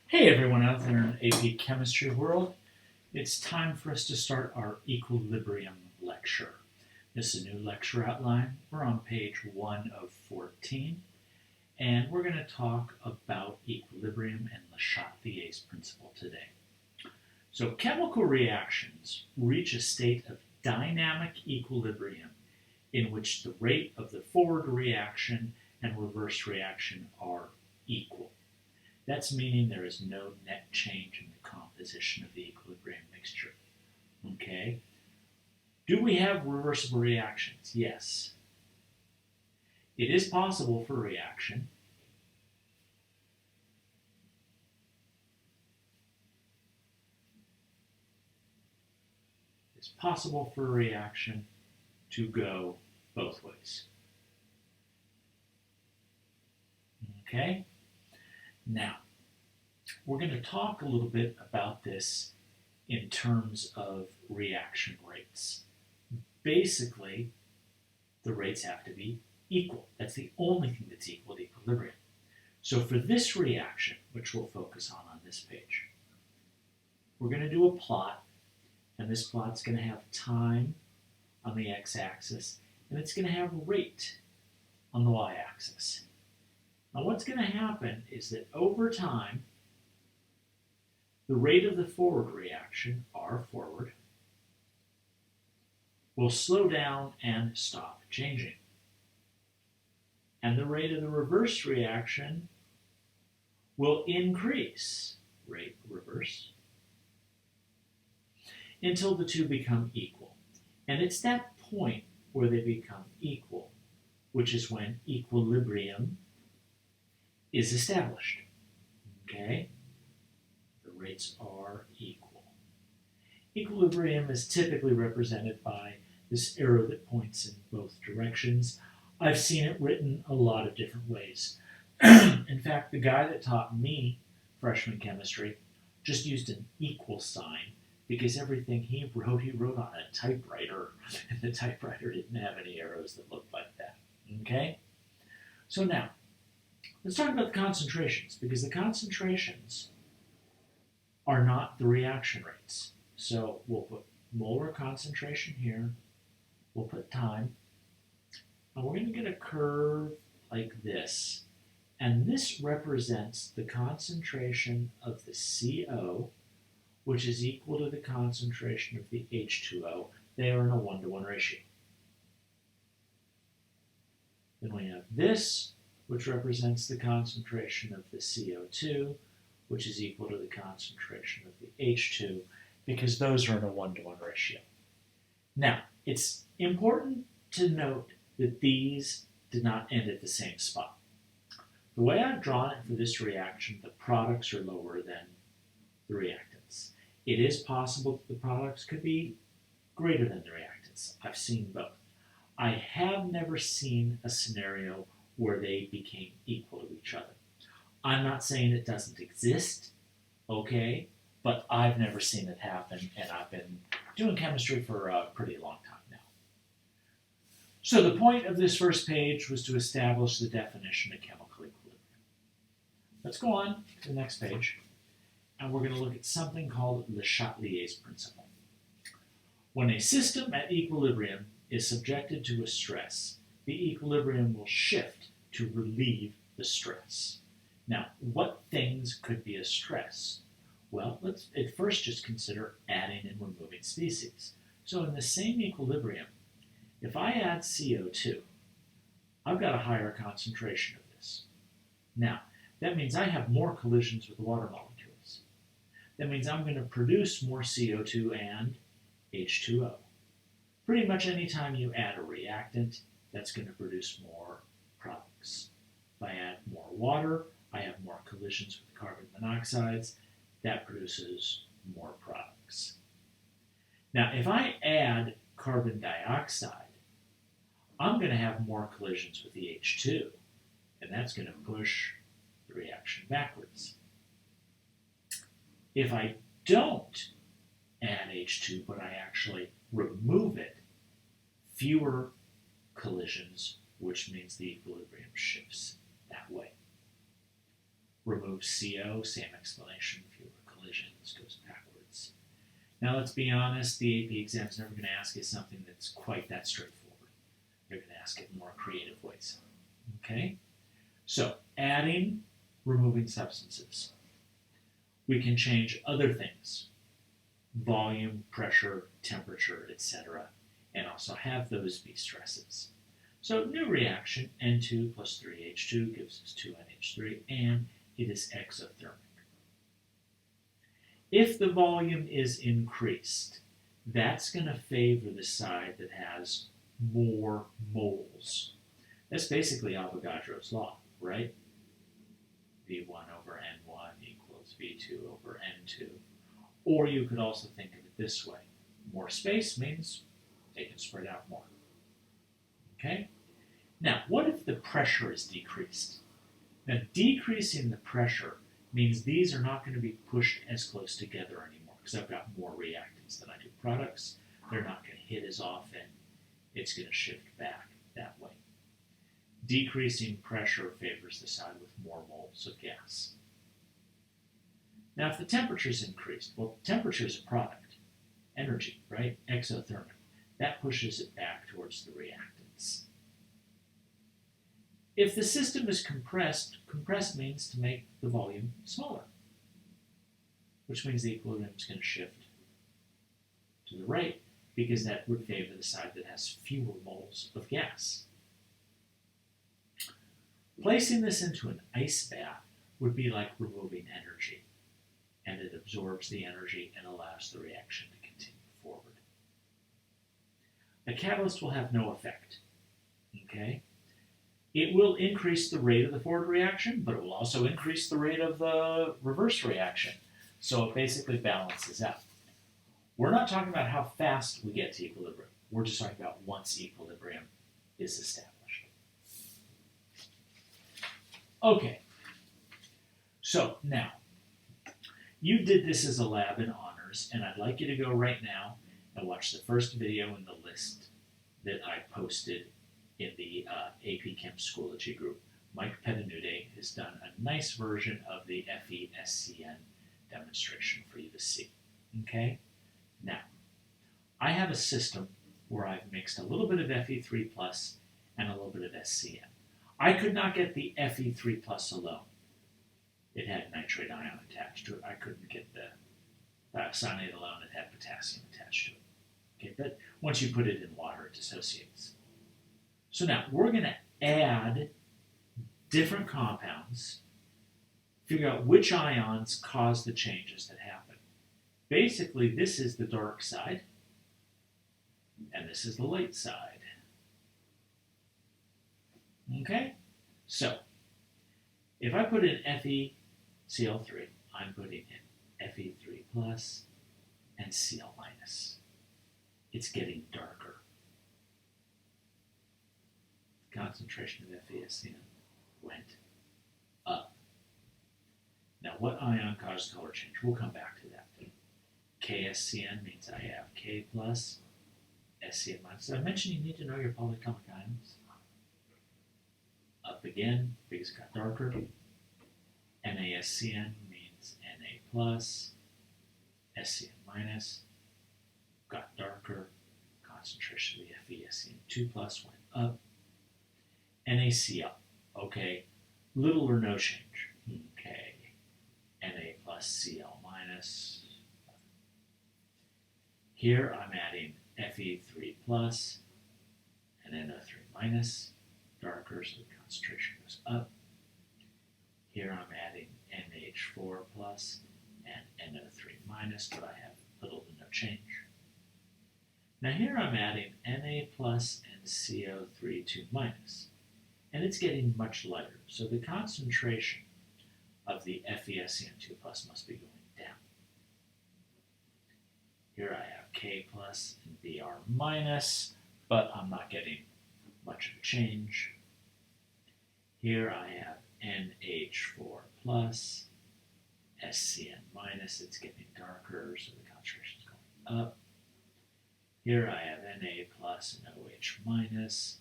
Hey everyone out there in AP Chemistry world, it's time for us to start our equilibrium lecture. This is a new lecture outline. We're on page 1 of 14, and we're going to talk about equilibrium and the Chatelier principle today. So chemical reactions reach a state of dynamic equilibrium in which the rate of the forward reaction and reverse reaction are equal. That's meaning there is no net change in the composition of the equilibrium mixture. Okay? Do we have reversible reactions? Yes. It is possible for a reaction to go both ways. Okay? Now, we're going to talk a little bit about this in terms of reaction rates. Basically, the rates have to be equal. That's the only thing that's equal to equilibrium. So for this reaction, which we'll focus on this page, we're going to do a plot, and this plot's going to have time on the x-axis, and it's going to have rate on the y-axis. Now what's going to happen is that over time, the rate of the forward reaction, R forward, will slow down and stop changing. And the rate of the reverse reaction will increase, rate reverse, until the two become equal. And it's that point where they become equal, which is when equilibrium is established. Okay? The rates are equal. Equilibrium is typically represented by this arrow that points in both directions. I've seen it written a lot of different ways. In fact, the guy that taught me freshman chemistry just used an equal sign because everything he wrote on a typewriter, and the typewriter didn't have any arrows that looked like that. Okay? So now, let's talk about the concentrations, because the concentrations are not the reaction rates. So we'll put molar concentration here, we'll put time, and we're going to get a curve like this. And this represents the concentration of the CO, which is equal to the concentration of the H2O. They are in a 1-to-1 ratio. Then we have this, which represents the concentration of the CO2, which is equal to the concentration of the H2, because those are in a 1-to-1 ratio. Now, it's important to note that these did not end at the same spot. The way I've drawn it for this reaction, the products are lower than the reactants. It is possible that the products could be greater than the reactants. I've seen both. I have never seen a scenario where they became equal to each other. I'm not saying it doesn't exist, okay, but I've never seen it happen, and I've been doing chemistry for a pretty long time now. So the point of this first page was to establish the definition of chemical equilibrium. Let's go on to the next page, and we're going to look at something called the Chatelier principle. When a system at equilibrium is subjected to a stress, the equilibrium will shift to relieve the stress. Now, what things could be a stress? Well, let's at first just consider adding and removing species. So in the same equilibrium, if I add CO2, I've got a higher concentration of this. Now, that means I have more collisions with water molecules. That means I'm going to produce more CO2 and H2O. Pretty much any time you add a reactant, that's going to produce more products. If I add more water, I have more collisions with carbon monoxides. That produces more products. Now, if I add carbon dioxide, I'm going to have more collisions with the H2, and that's going to push the reaction backwards. If I don't add H2, but I actually remove it, fewer collisions, which means the equilibrium shifts that way. remove CO, same explanation, fewer collisions, goes backwards. Now let's be honest, the AP exam's never going to ask you something that's quite that straightforward. They're going to ask it in more creative ways. Okay? So, adding, removing substances. We can change other things, volume, pressure, temperature, etc., and also have those be stresses. So, new reaction, N2 plus 3H2 gives us 2NH3, and it is exothermic. If the volume is increased, that's going to favor the side that has more moles. That's basically Avogadro's law, right? V1 over N1 equals V2 over N2. Or you could also think of it this way. More space means they can spread out more. Okay? Now, what if the pressure is decreased? Now, decreasing the pressure means these are not going to be pushed as close together anymore because I've got more reactants than I do products. They're not going to hit as often. It's going to shift back that way. Decreasing pressure favors the side with more moles of gas. Now, if the temperature is increased, well, temperature is a product, energy, right? Exothermic. That pushes it back towards the reactants. If the system is compressed, compressed means to make the volume smaller, which means the equilibrium is going to shift to the right because that would favor the side that has fewer moles of gas. Placing this into an ice bath would be like removing energy, and it absorbs the energy and allows the reaction to continue forward. A catalyst will have no effect, okay? It will increase the rate of the forward reaction, but it will also increase the rate of the reverse reaction. So it basically balances out. We're not talking about how fast we get to equilibrium. We're just talking about once equilibrium is established. Okay, so now, you did this as a lab in honors, and I'd like you to go right now and watch the first video in the list that I posted in the AP Chem Schoology group. Mike Petanude has done a nice version of the Fescn demonstration for you to see. Okay? Now, I have a system where I've mixed a little bit of Fe3 plus and a little bit of SCN. I could not get the Fe3 plus alone. It had nitrate ion attached to it. I couldn't get the thiocyanate alone. It had potassium attached to it. Okay, but once you put it in water, it dissociates. So now we're going to add different compounds, figure out which ions cause the changes that happen. Basically, this is the dark side, and this is the light side. Okay? So, if I put in FeCl3, I'm putting in Fe3 plus and Cl minus. It's getting darker. The concentration of Fescn went up. Now, what ion caused color change? We'll come back to that. KSCN means I have K plus, SCN minus. Did I mention you need to know your polyatomic ions? Up again, because it got darker. NaSCN means Na plus, SCN minus, got darker. Concentration of the Fescn2 plus went up. NaCl, okay, little or no change. Okay, Na plus Cl minus. Here I'm adding Fe3 plus and NO3 minus, darker, so the concentration goes up. Here I'm adding NH4 plus and NO3 minus, but I have little to no change. Now here I'm adding Na plus and CO3 2 minus, and it's getting much lighter, so the concentration of the Fescn2 plus must be going down. Here I have K plus and Br minus, but I'm not getting much of a change. Here I have NH4 plus, SCN minus, it's getting darker, so the concentration is going up. Here I have Na plus and OH minus,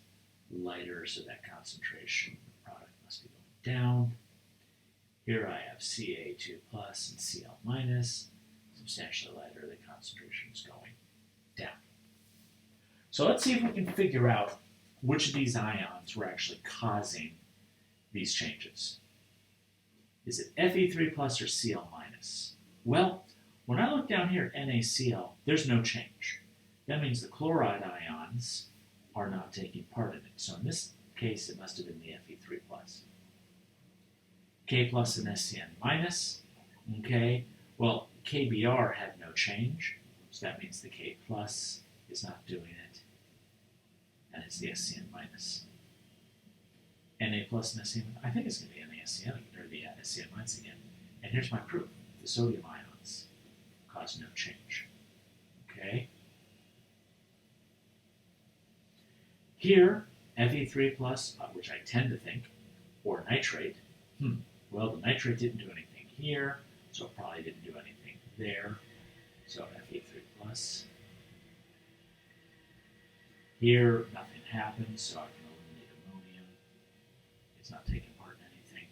lighter, so that concentration of the product must be going down. Here I have Ca2 plus and Cl minus. Substantially lighter, the concentration is going down. So let's see if we can figure out which of these ions were actually causing these changes. Is it Fe3 plus or Cl minus? Well, when I look down here, NaCl, there's no change. That means the chloride ions are not taking part in it. So in this case, it must have been the Fe3 plus. K plus and Scn minus. Okay, well, KBr had no change, so that means the K plus is not doing it, and it's the Scn minus. Na plus and Scn, I think it's going to be NaSCN, or the Scn minus again. And here's my proof. The sodium ions cause no change. Okay? Here, Fe3 plus, which I tend to think, or nitrate, well, the nitrate didn't do anything here, so it probably didn't do anything there. So Fe3 plus. Here, nothing happens, so I can eliminate ammonium. It's not taking part in anything.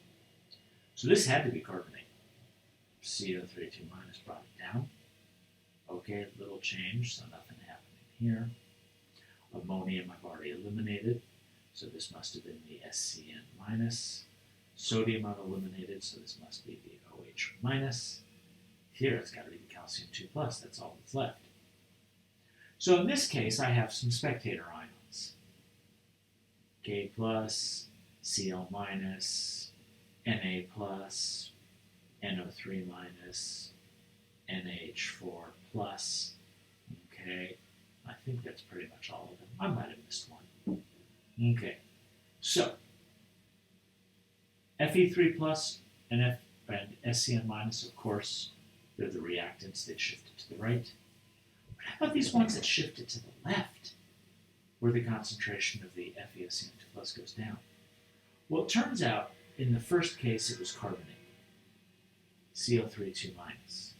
So this had to be carbonate. CO3 2 minus brought it down. Okay, little change, so nothing happening here. Ammonium I've already eliminated, so this must have been the SCN minus. Sodium I've eliminated, so this must be the OH minus. Here it's got to be the calcium 2 plus, that's all that's left. So in this case, I have some spectator ions. K plus, Cl minus, Na plus, NO3 minus, NH4 plus. Okay, I think that's pretty much all of them. I might have missed one. Okay, so Fe3 plus and Scn minus, of course, they're the reactants that shifted to the right. But how about these ones that shifted to the left, where the concentration of the FeSCn2 plus goes down? Well, it turns out, in the first case, it was carbonate, CO3 2 minus,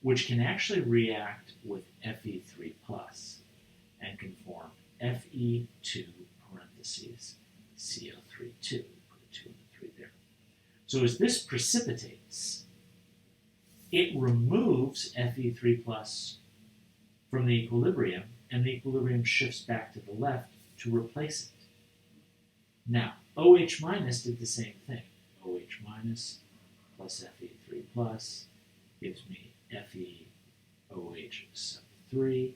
which can actually react with Fe3 plus and can form Fe2 parentheses CO3 2. Put a 2 and a 3 there. So as this precipitates, it removes Fe3 plus from the equilibrium, and the equilibrium shifts back to the left to replace it. Now, OH minus did the same thing. OH minus plus Fe3 plus gives me FeOH sub 3.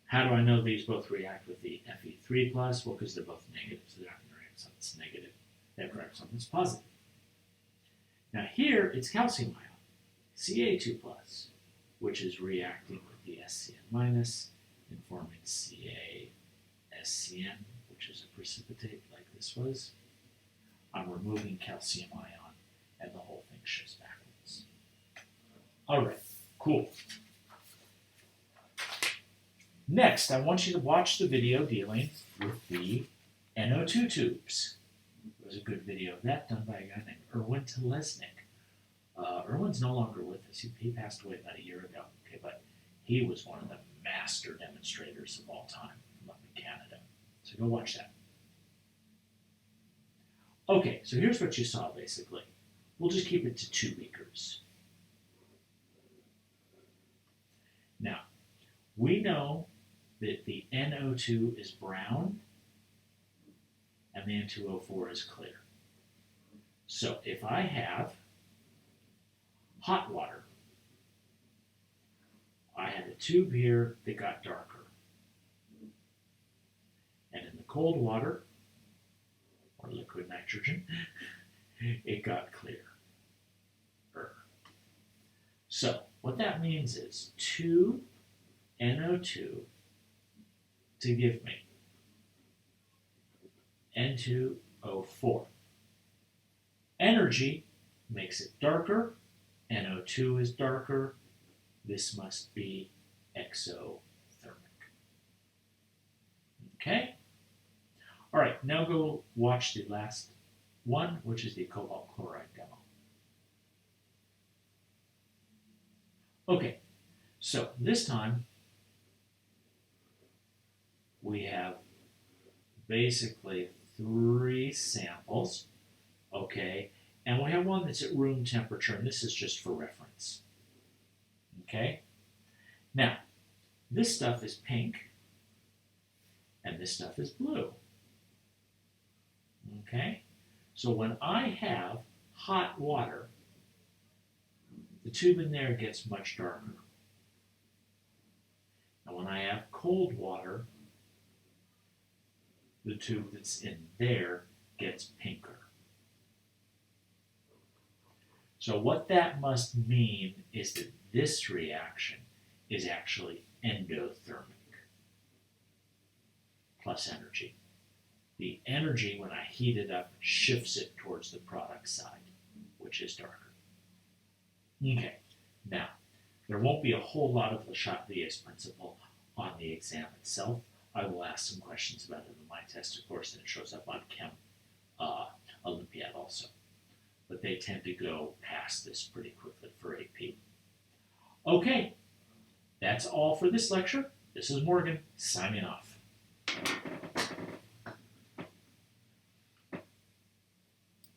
How do I know these both react with the Fe3 plus? Well, because they're both negative, so they're not going to react with something that's negative. They have to react with something that's positive. Now here, it's calcium ion, Ca2 plus, which is reacting with the Scn minus and forming CaSCN, which is a precipitate like this was. I'm removing calcium ion, and the whole thing shifts backwards. All right, cool. Next, I want you to watch the video dealing with the NO2 tubes. There was a good video of that done by a guy named Erwin Telesnik. Erwin's no longer with us. He passed away about a year ago. Okay, but he was one of the master demonstrators of all time from up in Canada. So go watch that. Okay, so here's what you saw basically. We'll just keep it to 2 beakers. Now, we know that the NO2 is brown and the N2O4 is clear. So if I have hot water, I had a tube here that got darker. And in the cold water, or liquid nitrogen, it got clearer. So what that means is 2 NO2 to give me N2O4. Energy makes it darker. NO2 is darker. This must be exothermic. Okay? All right, now go watch the last one, which is the cobalt chloride demo. Okay, so this time we have basically 3 samples, okay, And we have one that's at room temperature, and this is just for reference. Okay? Now, this stuff is pink, and this stuff is blue. Okay? So when I have hot water, the tube in there gets much darker. And when I have cold water, the tube that's in there gets pinker. So what that must mean is that this reaction is actually endothermic plus energy. The energy, when I heat it up, shifts it towards the product side, which is darker. Okay, now, there won't be a whole lot of the Chatelier principle on the exam itself. I will ask some questions about it in my test, of course, and it shows up on Chem Olympiad also. But they tend to go past this pretty quickly for AP. Okay, that's all for this lecture. This is Morgan, signing off.